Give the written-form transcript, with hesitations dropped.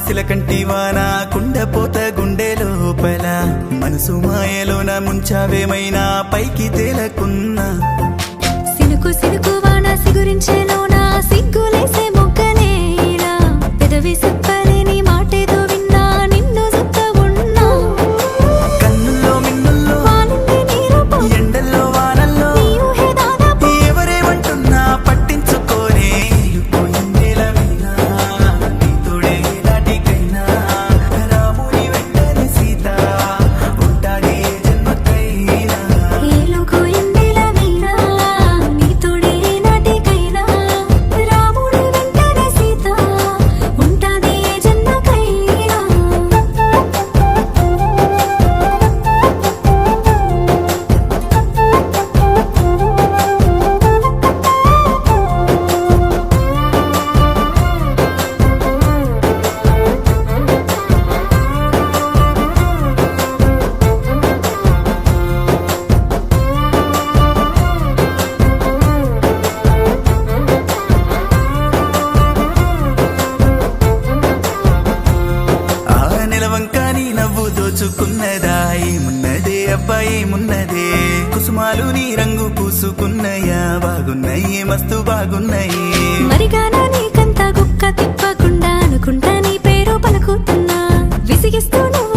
సిలకంటి వాన కుండపోత గుండె లోపల మనసు మాయలోన ముంచావేమైనా పైకి తేలకున్నా సినుకు సినుకు వాన సిగురించేలోనా సిగ్గులేసే మొగ్గలేలా పెదవి చెప్పలేని మాటేదో విన్నా నిన్ను సుత్త ఉన్నా కన్నుల్లో మిన్నుల్లో వాలింది నీ రూపం ఎండల్లో వానల్లో నీ ఊహే దాదాపు ఎవరేమంటున్నా పట్టించుకోనే పోయిందేల వీణా నీ తోడే నాటికైనా రాముని వెంటనే సీత ఉంటాడే జన్మకైనా ఏలుగు ఎండెల వీణా నీ తోడే నాటికైనా రాముడి వెంటనే సీత ఉంటాది ఏ జన్మకైనా ఆ నిలవంకాని నవ్వు దోచుకున్నదా ఏమున్నదే అబ్బాయి మున్నదే కుసుమాలు నీ రంగు పూసుకున్నయా బాగున్నాయి మస్తు బాగున్నాయి మరిగానా నీకంతా గుక్క తిప్పకుండా అనుకుంటా నీ పేరు పలుకుతున్నా విసిగిస్తూ నువ్వు